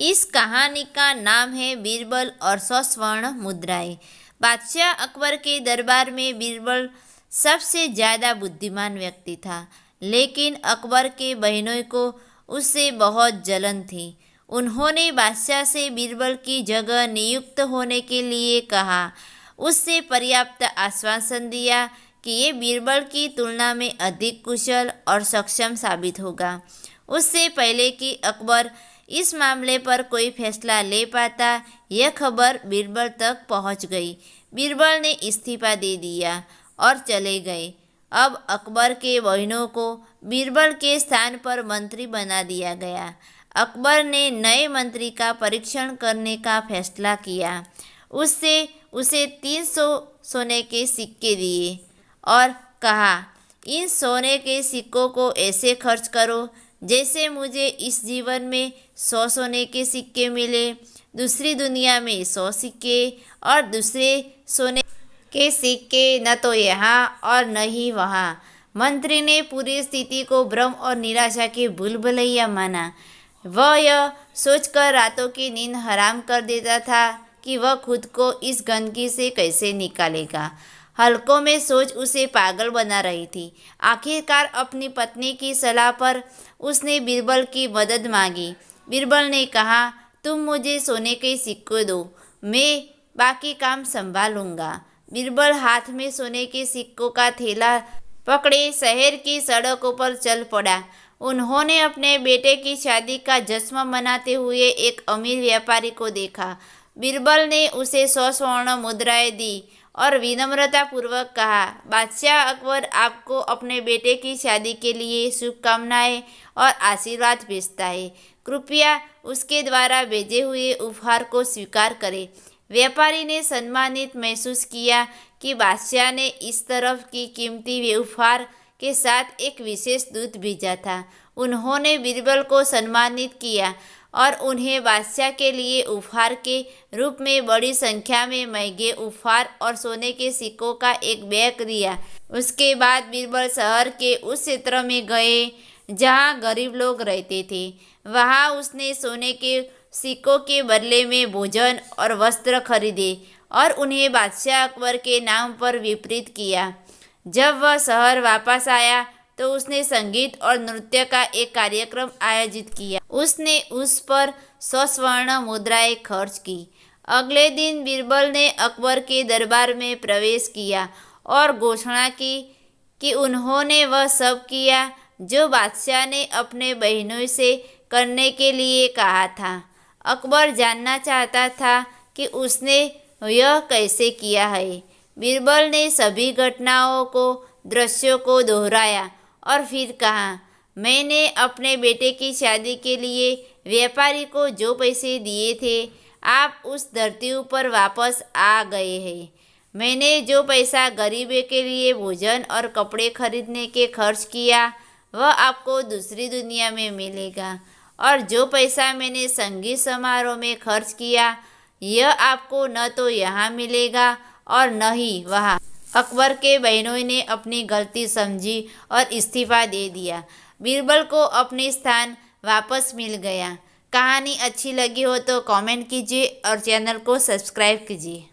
इस कहानी का नाम है बीरबल और 100 स्वर्ण मुद्राएं। बादशाह अकबर के दरबार में बीरबल सबसे ज़्यादा बुद्धिमान व्यक्ति था, लेकिन अकबर के बहनों को उससे बहुत जलन थी। उन्होंने बादशाह से बीरबल की जगह नियुक्त होने के लिए कहा। उससे पर्याप्त आश्वासन दिया कि ये बीरबल की तुलना में अधिक कुशल और सक्षम साबित होगा। उससे पहले कि अकबर इस मामले पर कोई फैसला ले पाता, यह खबर बीरबल तक पहुंच गई। बीरबल ने इस्तीफा दे दिया और चले गए। अब अकबर के बहनों को बीरबल के स्थान पर मंत्री बना दिया गया। अकबर ने नए मंत्री का परीक्षण करने का फैसला किया। उसे 300 सोने के सिक्के दिए और कहा, इन सोने के सिक्कों को ऐसे खर्च करो जैसे मुझे इस जीवन में 100 सोने के सिक्के मिले, दूसरी दुनिया में 100 सिक्के और दूसरे सोने के सिक्के न तो यहाँ और न ही वहाँ। मंत्री ने पूरी स्थिति को भ्रम और निराशा की भूलभुलैया माना। वह यह सोचकर रातों की नींद हराम कर देता था कि वह खुद को इस गंदगी से कैसे निकालेगा। हलकों में सोच उसे पागल बना रही थी। आखिरकार अपनी पत्नी की सलाह पर उसने बीरबल की मदद मांगी। बीरबल ने कहा, तुम मुझे सोने के सिक्के दो, मैं बाकी काम संभालूंगा। बीरबल हाथ में सोने के सिक्कों का थैला पकड़े शहर की सड़कों पर चल पड़ा। उन्होंने अपने बेटे की शादी का जश्न मनाते हुए एक अमीर व्यापारी को देखा। बीरबल ने उसे 100 स्वर्ण मुद्राएं दी और विनम्रतापूर्वक कहा, बादशाह अकबर आपको अपने बेटे की शादी के लिए शुभकामनाएं और आशीर्वाद भेजता है। कृपया उसके द्वारा भेजे हुए उपहार को स्वीकार करें। व्यापारी ने सम्मानित महसूस किया कि बादशाह ने इस तरफ की कीमती उपहार के साथ एक विशेष दूत भेजा था। उन्होंने बीरबल को सम्मानित किया और उन्हें बादशाह के लिए उपहार के रूप में बड़ी संख्या में महंगे उपहार और सोने के सिक्कों का एक बैग दिया। उसके बाद बीरबल शहर के उस क्षेत्र में गए जहां गरीब लोग रहते थे। वहां उसने सोने के सिक्कों के बदले में भोजन और वस्त्र खरीदे और उन्हें बादशाह अकबर के नाम पर वितरित किया। जब वह शहर वापस आया तो उसने संगीत और नृत्य का एक कार्यक्रम आयोजित किया। उसने उस पर 100 स्वर्ण मुद्राएं खर्च की। अगले दिन बीरबल ने अकबर के दरबार में प्रवेश किया और घोषणा की कि उन्होंने वह सब किया जो बादशाह ने अपने बहनों से करने के लिए कहा था। अकबर जानना चाहता था कि उसने यह कैसे किया है। बीरबल ने सभी घटनाओं को दृश्यों को दोहराया और फिर कहा, मैंने अपने बेटे की शादी के लिए व्यापारी को जो पैसे दिए थे, आप उस धरती पर वापस आ गए हैं। मैंने जो पैसा गरीबों के लिए भोजन और कपड़े खरीदने के खर्च किया, वह आपको दूसरी दुनिया में मिलेगा, और जो पैसा मैंने संगीत समारोह में खर्च किया, यह आपको न तो यहाँ मिलेगा और न ही वहाँ। अकबर के बहनों ने अपनी गलती समझी और इस्तीफा दे दिया। बीरबल को अपने स्थान वापस मिल गया। कहानी अच्छी लगी हो तो कमेंट कीजिए और चैनल को सब्सक्राइब कीजिए।